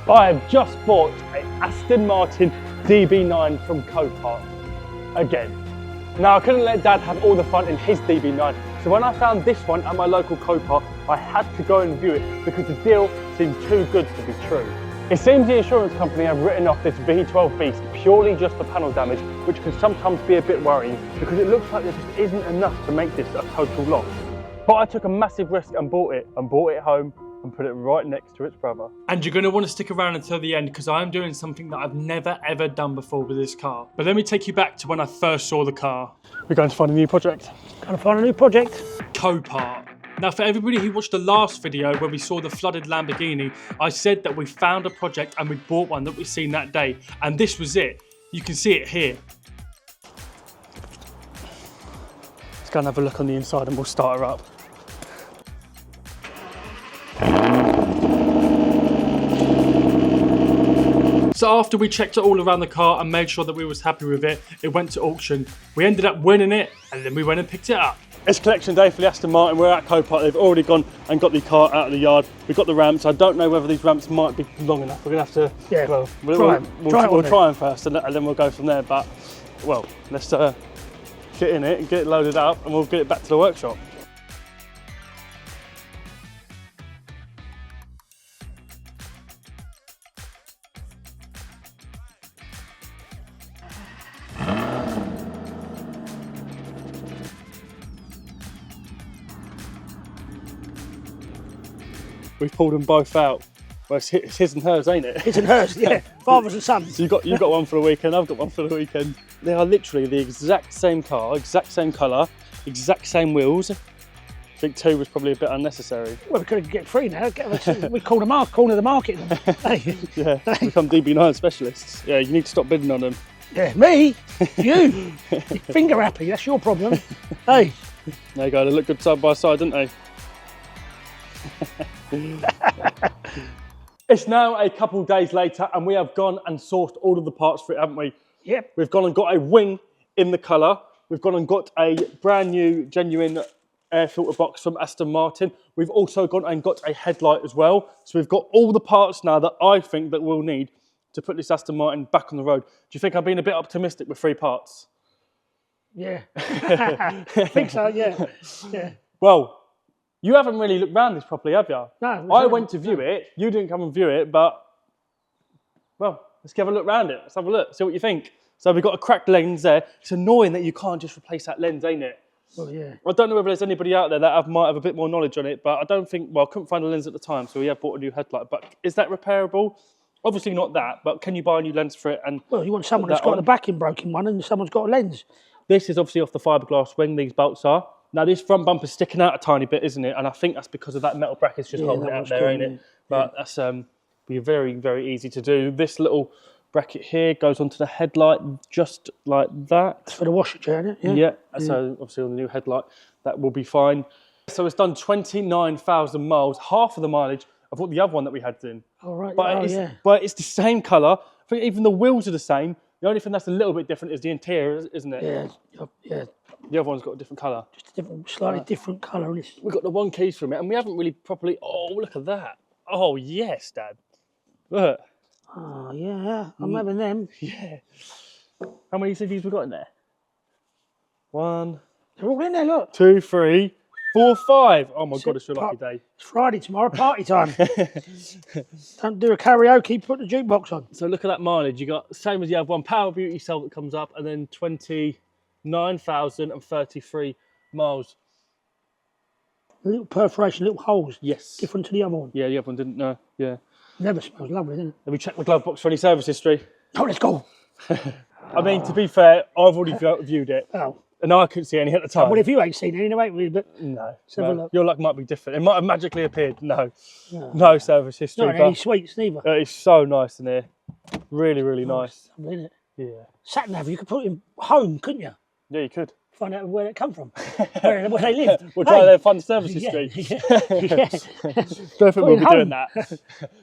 I have just bought an Aston Martin DB9 from Copart again. Now I couldn't let Dad have all the fun in his DB9, so when I found this one at my local Copart, I had to go and view it because the deal seemed too good to be true. It seems the insurance company have written off this V12 beast purely just for panel damage, which can sometimes be a bit worrying because it looks like there just isn't enough to make this a total loss. But I took a massive risk and bought it home and put it right next to its brother. And you're going to want to stick around until the end because I'm doing something that I've never ever done before with this car. But let me take you back to when I first saw the car. We're going to find a new project. Going to find a new project. Copart. Now for everybody who watched the last video where we saw the flooded Lamborghini, I said that we found a project and we bought one that we seen that day. And this was it. You can see it here. Let's go and have a look on the inside and we'll start her up. So after we checked it all around the car and made sure that we was happy with it, it went to auction. We ended up winning it and then we went and picked it up. It's collection day for the Aston Martin. We're at Copart. They've already gone and got the car out of the yard. We've got the ramps. I don't know whether these ramps might be long enough. We're going to have to, yeah, well, we'll try them first and then we'll go from there. But, well, let's get in it and get it loaded up and we'll get it back to the workshop. We've pulled them both out. Well, it's his and hers, ain't it? His and hers, yeah. Fathers and sons. So you got one for the weekend, I've got one for the weekend. They are literally the exact same car, exact same colour, exact same wheels. I think 2 was probably a bit unnecessary. Well, we could get 3 now. We call the corner the market. Hey. Yeah, become DB9 specialists. Yeah, you need to stop bidding on them. Yeah, me? You? You're finger happy, that's your problem. Hey. There you go, they look good side by side, don't they? It's now a couple of days later and we have gone and sourced all of the parts for it, haven't we? Yep. We've gone and got a wing in the colour. We've gone and got a brand new, genuine air filter box from Aston Martin. We've also gone and got a headlight as well. So we've got all the parts now that I think that we'll need to put this Aston Martin back on the road. Do you think I've been a bit optimistic with 3 parts? Yeah. I think so, yeah. Yeah. Well, you haven't really looked around this properly, have you? No. I went to view it. You didn't come and view it, but, well, let's have a look around it. Let's have a look, see what you think. So we've got a cracked lens there. It's annoying that you can't just replace that lens, ain't it? Well, yeah. I don't know whether there's anybody out there that might have a bit more knowledge on it, but I don't think, well, I couldn't find a lens at the time, so we have bought a new headlight. But is that repairable? Obviously not that, but can you buy a new lens for it? And well, you want someone that's got the backing broken one and someone's got a lens. This is obviously off the fiberglass wing, these bolts are. Now this front bumper's sticking out a tiny bit, isn't it? And I think that's because of that metal bracket's just holding it out there, ain't it? But that's be very, very easy to do. This little bracket here goes onto the headlight just like that. It's for the washer chain, isn't it? Yeah. So obviously on the new headlight, that will be fine. So it's done 29,000 miles, half of the mileage of what the other one that we had in. All right. But it's the same colour. I think even the wheels are the same. The only thing that's a little bit different is the interior, isn't it? Yeah, yeah. The other one's got a different colour. Just a different, slightly different colour. We've got the 1 keys from it, and we haven't really properly. Oh, look at that! Oh yes, Dad. Look. Oh yeah, I'm having them. Yeah. How many CDs we got in there? 1. They're all in there. Look. 2, 3, 4, 5. Oh my God, it's your lucky day. It's Friday tomorrow, party time. Don't do a karaoke. Put the jukebox on. So look at that mileage. You got same as you have one Power Beauty cell that comes up, and then 29,033 miles. A little perforation, little holes. Yes. Different to the other one. Yeah, the other one didn't. No. Yeah. Never smells lovely, doesn't it? Have we checked the glove box for any service history? Oh, let's go. I mean, to be fair, I've already viewed it. Oh. And I couldn't see any at the time. Well, if you ain't seen any, anyway, but no. No. Your luck might be different. It might have magically appeared. No service history. Not any sweets neither. It's so nice in here. Really, really nice. Isn't it? Yeah. Sat nav, you could put it in home, couldn't you? Yeah, you could. Find out where it come from, where they lived. We'll try to find the service history. Yeah. Definitely will be doing that.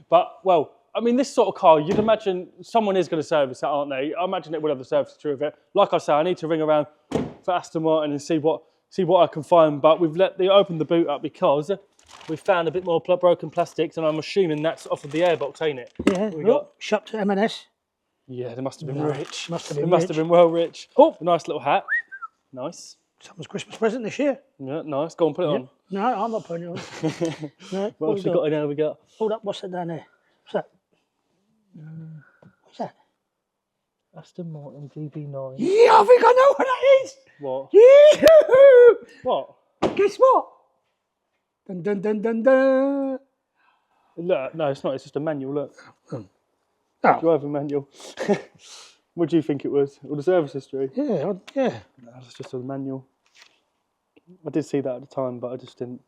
But, well, I mean, this sort of car, you'd imagine someone is going to service it, aren't they? I imagine it will have the service history of it. Like I say, I need to ring around for Aston Martin and see what I can find. But we've opened the boot up because we found a bit more broken plastics, and I'm assuming that's off of the airbox, ain't it? Yeah, We look, got. shop to M&S. Yeah, they must have been rich. Must have They been must rich. have been well rich. Oh. A nice little hat. Nice. Someone's Christmas present this year. Yeah, nice. Go on, put it on. No, I'm not putting it on. No, What else we got in there? We got. Hold up, what's that down there? What's that? What's that? Aston Martin DB9. Yeah, I think I know what that is. What? Yeah. What? Guess what? Dun dun dun dun dun. Look, no, it's not. It's just a manual. Look. Oh. Driver manual. What do you think it was? Or the service history? Yeah, yeah. No, it's just a manual. I did see that at the time, but I just didn't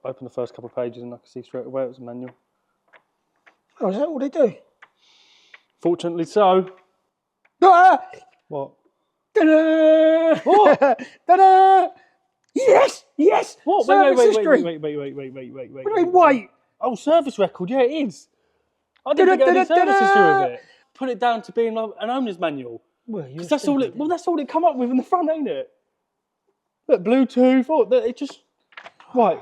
open the first couple of pages and I could see straight away it was a manual. Oh, is that all they do? Fortunately so. Ah! What? Ta-da! What? Ta-da! Yes, yes. What? Service history. Wait. What do you mean, wait? Oh, service record. Yeah, it is. I didn't think it had any service history with it. Put it down to being like an owner's manual. Well, Because that's all it. Well, that's all it come up with in the front, ain't it? Look, Bluetooth. Oh, it just. Right.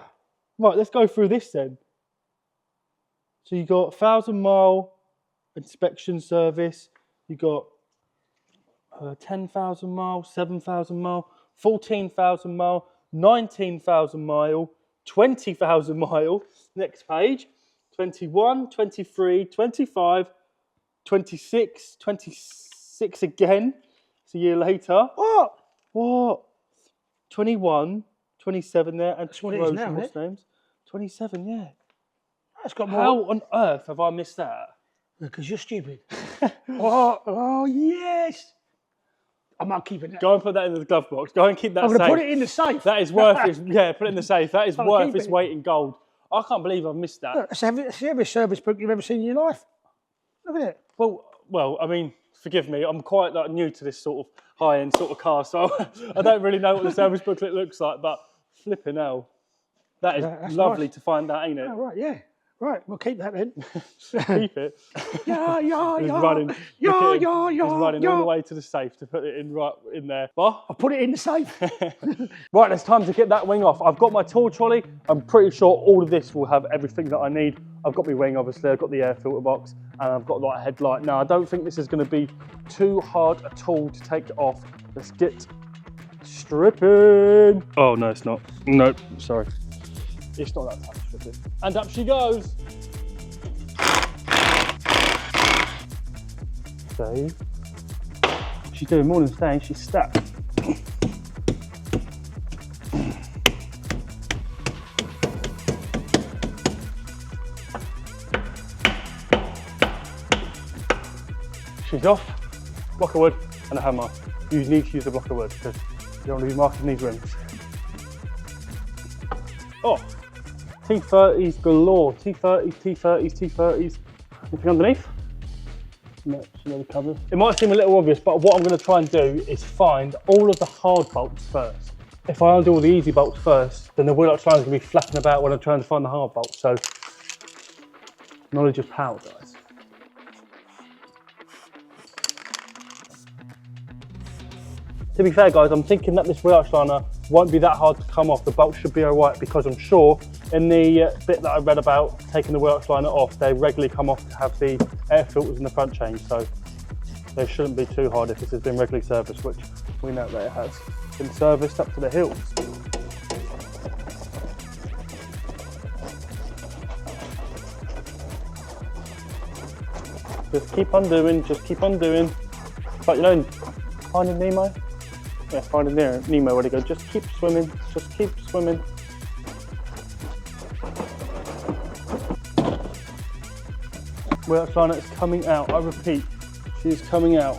Let's go through this then. So you got 1,000-mile inspection service. You got 10,000 mile, 7,000 mile, 14,000 mile, 19,000 mile, 20,000 mile. Next page. 21, 23, 25, 26, 26 again. It's a year later. What? 21, 27 there, and That's what it is now, isn't it? names. 27, yeah. That's got more. How on earth have I missed that? Because you're stupid. oh, yes. I'm not keeping that. Go and put that in the glove box. Go and keep that I'm safe. going to put it in the safe. That is worth it. Yeah, put it in the safe. That is I'll worth keep its it. weight in gold. I can't believe I've missed that. Look, that's every service book you've ever seen in your life. Look at it. Well, I mean, forgive me. I'm quite new to this sort of high-end sort of car, so I don't really know what the service booklet looks like. But flipping hell, that is That's lovely nice. to find that, ain't it? Oh, right, yeah. Right, we'll keep that then. Keep it. Yeah. He's running. Look at him. He's running all the way to the safe to put it in right in there. What? I'll put it in the safe. Right, it's time to get that wing off. I've got my tool trolley. I'm pretty sure all of this will have everything that I need. I've got my wing, obviously. I've got the air filter box, and I've got like a headlight. Now, I don't think this is going to be too hard at all to take it off. Let's get stripping. Oh, no, it's not. Nope, sorry. It's not that tough, stripping. And up she goes. Stay. She's doing more than staying, she's stacked. She's off. Block of wood and a hammer. You need to use a block of wood because you don't want to be marking these rims. Oh, T30s galore. T30s, T30s, T30s. Anything underneath? No, it's another cover. It might seem a little obvious, but what I'm going to try and do is find all of the hard bolts first. If I undo all the easy bolts first, then the wheel arch line is going to be flapping about when I'm trying to find the hard bolts. So, knowledge is power, guys. To be fair, guys, I'm thinking that this wheel arch liner won't be that hard to come off. The bolts should be all right because I'm sure in the bit that I read about taking the wheel arch liner off, they regularly come off to have the air filters in the front change. So they shouldn't be too hard if this has been regularly serviced, which we know that it has been serviced up to the hills. Just keep on doing, just keep on doing. But you know, Finding Nemo? Yeah, Finding Nemo, where'd he go? Just keep swimming, just keep swimming. Wheel arch liner is coming out, I repeat, she is coming out.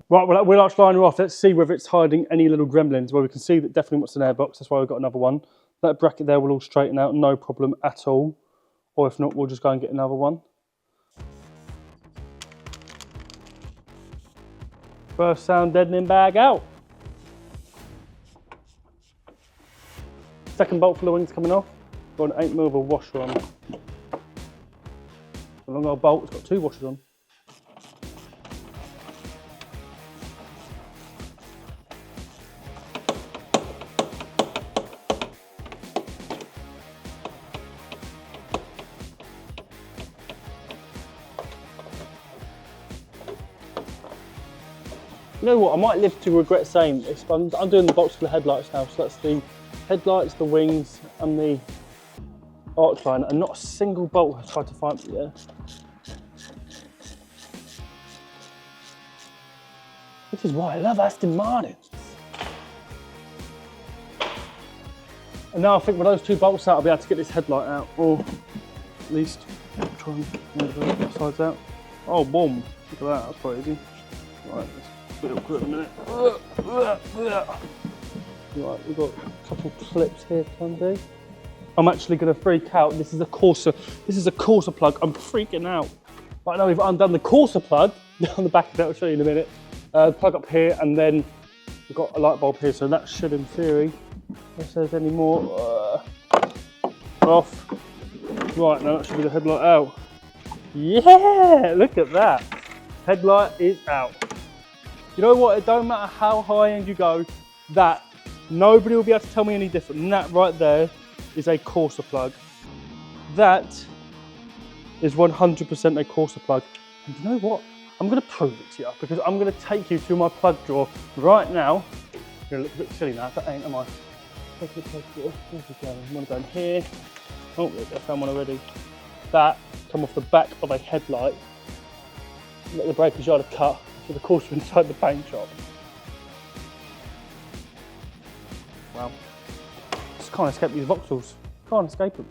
Right, well, that wheel arch liner off, let's see whether it's hiding any little gremlins. Well, we can see that definitely what's an airbox, that's why we've got another one. That bracket there will all straighten out, no problem at all. Or if not, we'll just go and get another one. First sound deadening bag out. Second bolt for the wings coming off. Got an 8mm of a washer on. A long old bolt, it's got 2 washers on. You know what, I might live to regret saying this, but I'm doing the bolts for the headlights now. So that's the headlights, the wings, and the arch line, and not a single bolt has tried to find me there. This is why I love Aston Martins. And now I think with those 2 bolts out, I'll be able to get this headlight out, or at least try and move the sides out. Oh, boom! Look at that, that's quite easy. Right, let's put it up in a minute. Right, we've got a couple clips here to undo. I'm actually going to freak out. This is a Corsa. This is a Corsa plug. I'm freaking out. Right now we've undone the Corsa plug on the back of it. I'll show you in a minute. Plug up here, and then we've got a light bulb here. So that should, in theory, if there's any more, off. Right, now that should be the headlight out. Yeah, look at that. Headlight is out. You know what? It don't matter how high end you go. That nobody will be able to tell me any different. And that right there is a Corsa plug. That is 100% a Corsa plug. And you know what? I'm going to prove it to you, because I'm going to take you through my plug drawer right now. You're going to look a bit silly now, but ain't am I? Take the plug drawer. Where's it going? I'm going to go in here. Oh, I found one already. That come off the back of a headlight. Let the breakers yard a cut with the Corsa inside the paint shop. Wow. Just can't escape these voxels. Can't escape them.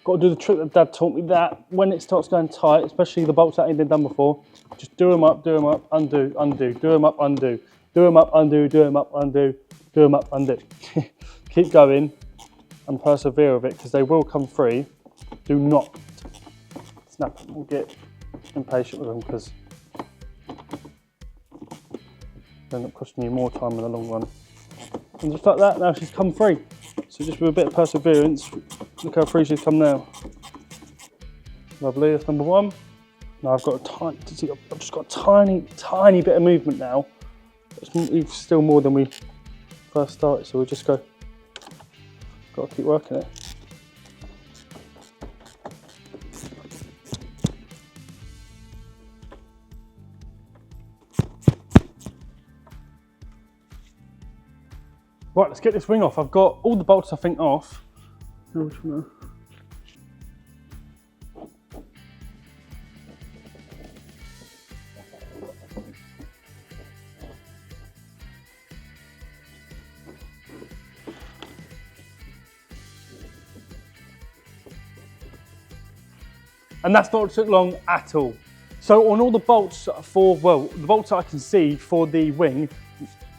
Got to do the trick that Dad taught me, that when it starts going tight, especially the bolts that ain't been done before, just do them up, undo, undo, do them up, undo, do them up, undo, do them up, undo, do them up, undo. Keep going and persevere with it, because they will come free. Do not snap them or get impatient with them, because they end up costing you more time in the long run. And just like that, now she's come free. So just with a bit of perseverance, look how free she's come now. Lovely, that's number 1. Now I've got a tiny, I've just got a tiny bit of movement now. It's still more than we first started, so we'll just got to keep working it. Right, let's get this wing off. I've got all the bolts, I think, off. And that's not took long at all. So on all the bolts for, well, the bolts that I can see for the wing,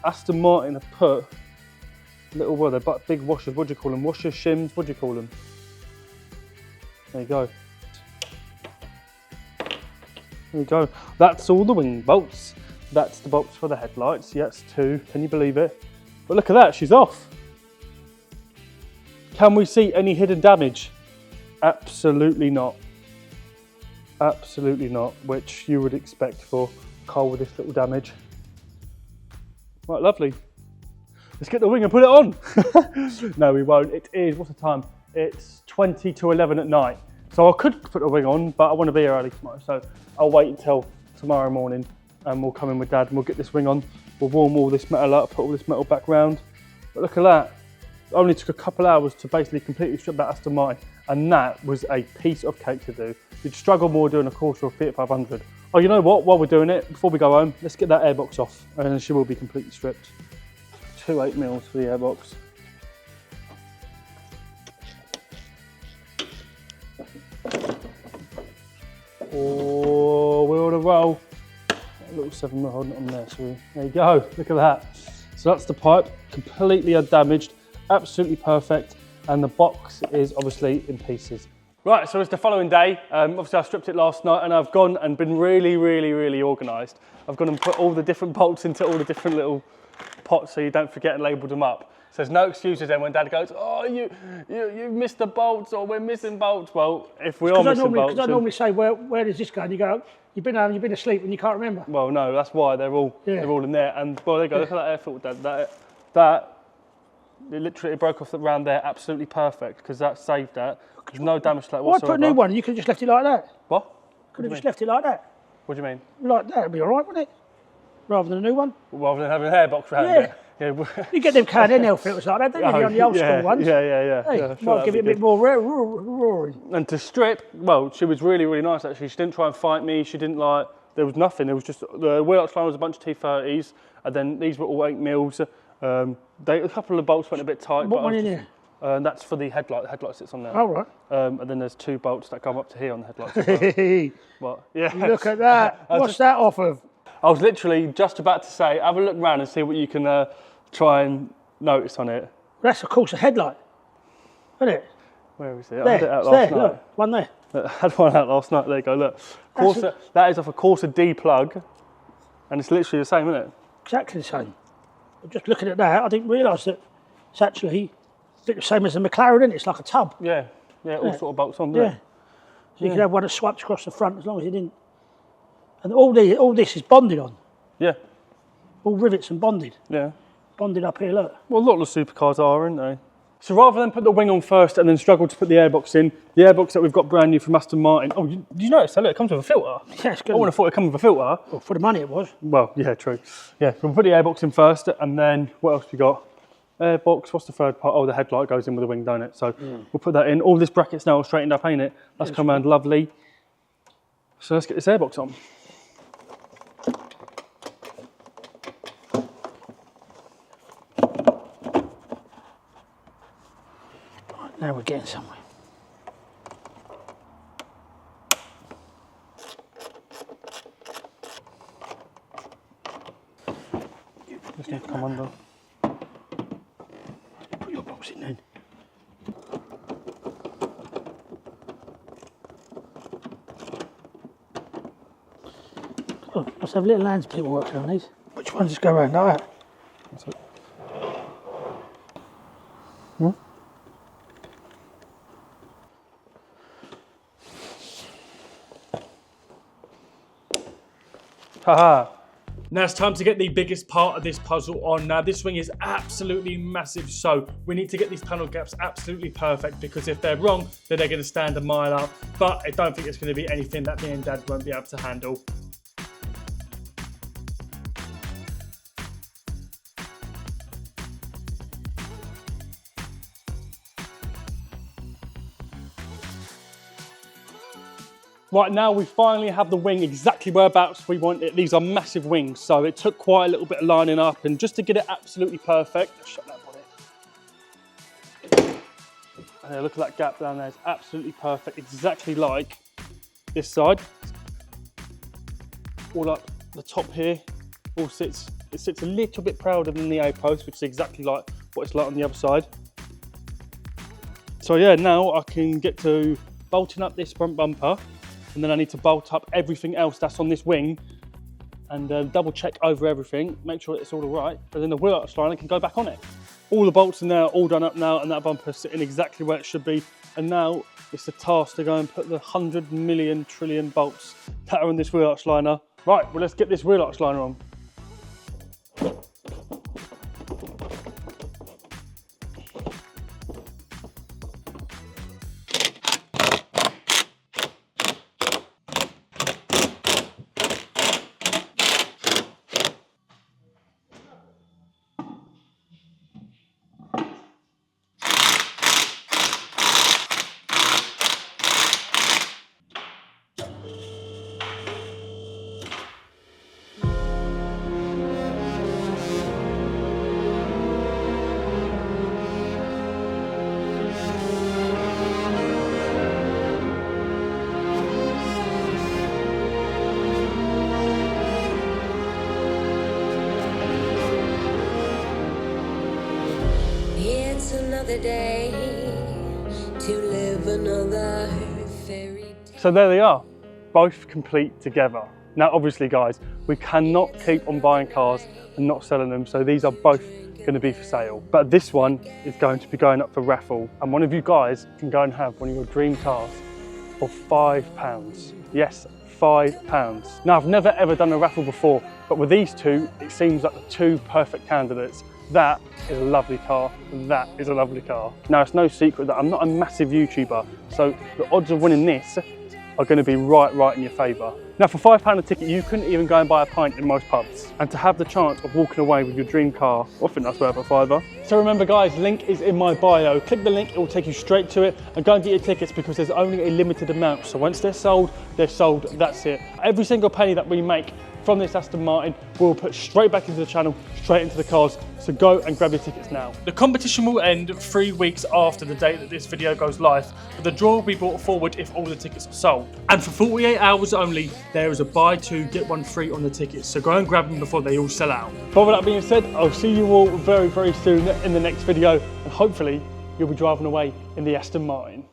Aston Martin have put little, well, they're but big washers, what do you call them? Washers, shims, what do you call them? There you go. There you go. That's all the wing bolts. That's the bolts for the headlights. Yeah, that's 2. Can you believe it? But look at that, she's off. Can we see any hidden damage? Absolutely not. Absolutely not, which you would expect for a car with this little damage. Right, lovely. Let's get the wing and put it on. No, we won't. It is, what's the time? It's 20 to 11 at night. So I could put the wing on, but I want to be here early tomorrow. So I'll wait until tomorrow morning and we'll come in with Dad and we'll get this wing on. We'll warm all this metal up, put all this metal back round. But look at that. It only took a couple hours to basically completely strip that Aston Martin. And that was a piece of cake to do. You'd struggle more doing a Corsa or Fiat 500. Oh, you know what? While we're doing it, before we go home, let's get that airbox off and then she will be completely stripped. 2 8mm for the airbox. Oh, we're on a roll. A little 7mm holding it on there, so there you go, look at that. So that's the pipe, completely undamaged, absolutely perfect, and the box is obviously in pieces. Right, so it's the following day. Obviously I stripped it last night and I've gone and been really organised. I've gone and put all the different bolts into all the different little pots so you don't forget and labelled them up. So there's no excuses then when Dad goes, oh, you missed the bolts or we're missing bolts. Well, if we are missing bolts... Because I normally say, where does this go? And you go, you've been asleep and you can't remember. Well, no, that's why they're all in there. And well, there you go, look at that air filter, Dad. That it literally broke off around there, absolutely perfect, because that saved that. There's no damage to that whatsoever. Why put a new one? You could have just left it like that. What? Could have just left it like that. What do you mean? Like that, it'd be all right, wouldn't it? Rather than a new one. Rather than having a hair box around it. Yeah. You get them Cannondale filters like that, don't you? On the old school ones. Yeah. Hey, sure, might give it a bit more roaring. And to strip, well, she was really, really nice actually. She didn't try and fight me. She didn't like, there was nothing. There was just, the wheel arch line was a bunch of T30s, and then these were all 8 mils. A couple of the bolts went a bit tight. What one in here? That's for the headlight. The headlight sits on there. Oh, right. And then there's 2 bolts that come up to here on the headlights as well. But, yeah. Look at that. What's that off of? I was literally just about to say, have a look around and see what you can try and notice on it. That's, of course, a headlight, isn't it? Where is it? There, I had it out it's last there. night. Look, one there. I had one out last night. There you go, look. That is off a Corsa D plug, and it's literally the same, isn't it? Exactly the same. Just looking at that, I didn't realise that it's actually a bit the same as a McLaren, isn't it? It's like a tub. Yeah, all sort of bolts on there. So you could have one that swipes across the front as long as you didn't. And all this is bonded on. Yeah. All rivets and bonded. Yeah. Bonded up here, look. Well, a lot of the supercars are, aren't they? So rather than put the wing on first and then struggle to put the airbox in, the airbox that we've got brand new from Aston Martin. Oh, did you notice that? Look, it comes with a filter. Yeah, it's good. I wouldn't have thought it come with a filter. Well, for the money it was. Well, yeah, true. Yeah, we'll put the airbox in first, and then what else we got? Airbox, what's the third part? Oh, the headlight goes in with the wing, don't it? So we'll put that in. All this bracket's now all straightened up, ain't it? That's come around lovely. So let's get this airbox on. Now we're getting somewhere. Just need to come under. Put your box in then. Oh, let's have little hands people working on these. Which ones just go around like that? That's it. Haha. Now it's time to get the biggest part of this puzzle on. Now this wing is absolutely massive, so we need to get these panel gaps absolutely perfect, because if they're wrong, then they're going to stand a mile up. But I don't think it's going to be anything that me and Dad won't be able to handle. Right, now we finally have the wing exactly whereabouts we want it. These are massive wings, so it took quite a little bit of lining up, and just to get it absolutely perfect, shut that body. And look at that gap down there, it's absolutely perfect, exactly like this side. All up the top here, it sits a little bit prouder than the A-post, which is exactly like what it's like on the other side. So yeah, now I can get to bolting up this front bumper, and then I need to bolt up everything else that's on this wing and double check over everything, make sure it's all right, and then the wheel arch liner can go back on it. All the bolts in there are all done up now, and that bumper's sitting exactly where it should be. And now it's the task to go and put the 100 million trillion bolts that are on this wheel arch liner. Right, well, let's get this wheel arch liner on. Another day to live another fairy tale. So there they are, both complete together. Now obviously guys, we cannot keep on buying cars and not selling them, so these are both going to be for sale. But this one is going to be going up for raffle, and one of you guys can go and have one of your dream cars for £5. Yes, £5. Now, I've never ever done a raffle before, but with these two, it seems like the two perfect candidates. That is a lovely car, that is a lovely car. Now, it's no secret that I'm not a massive YouTuber, so the odds of winning this are going to be right in your favour. Now, for £5 a ticket, you couldn't even go and buy a pint in most pubs. And to have the chance of walking away with your dream car, I think that's worth a £5. So remember guys, link is in my bio. Click the link, it will take you straight to it, and go and get your tickets because there's only a limited amount. So once they're sold, that's it. Every single penny that we make from this Aston Martin, we'll put straight back into the channel, straight into the cars. So go and grab your tickets now. The competition will end 3 weeks after the date that this video goes live, but the draw will be brought forward if all the tickets are sold. And for 48 hours only, there is a buy two, get one free on the tickets. So go and grab them before they all sell out. But with that being said, I'll see you all very soon in the next video, and hopefully you'll be driving away in the Aston Martin.